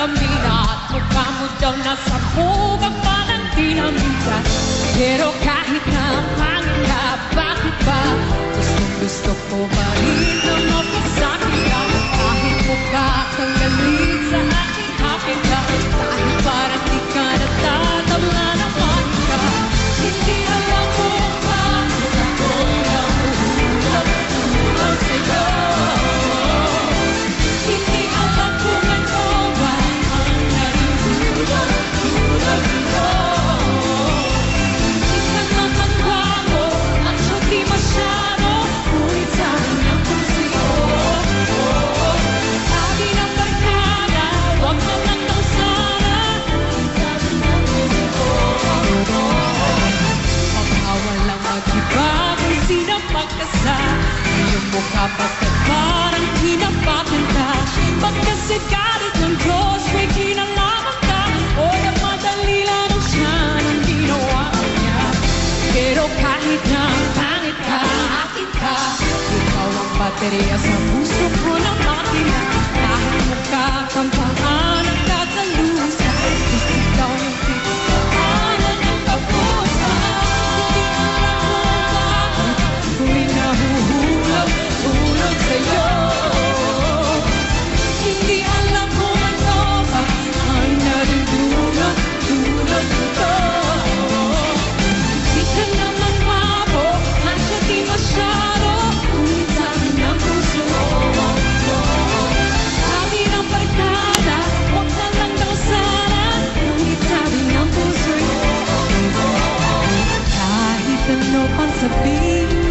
gasolina at mukha mo daw nasa bubag pa ng dinamita. Pero kahit na hangin ka, bakit ba gusto ko pa rin na mapasakit ka? Kahit mukha kang galit sa aking hapin ka, kahit parang di ka natatabla naman ka. Hindi alam ko bakit ako nahuhulog sa'yo. Hindi alam kung ano ba ang nahihulog dito. Di ka naman gwapo at siya di masyado, ngunit sabi niya kung sa'yo. Sabi ng barkada, wag na lang daw sana, sabi niya kung sa'yo. Walang mag-iba kung sinapagkasa, iyong mukha bakit parang pinapakanta. Ba't kasi galit ng Diyos may kinalaman ka, o namadali lang siya ng ginawa niya. Pero kahit na pangit ka, akin ka, ikaw ang baterya sa puso ko ng makina. Kahit mukha kang pangalan kagalusa, ikaw yung pinagkakanan ng kapusa. Ako'y nahuhulog sa'yo. Hindi alam kung ano ba ang nadudulot dito. Di ka naman gwapo at siya di masyado, ngunit sabi ng puso. Sabi ng barkada, wag na lang daw sana, ngunit sabi ng puso. Kahit ano pang sabihin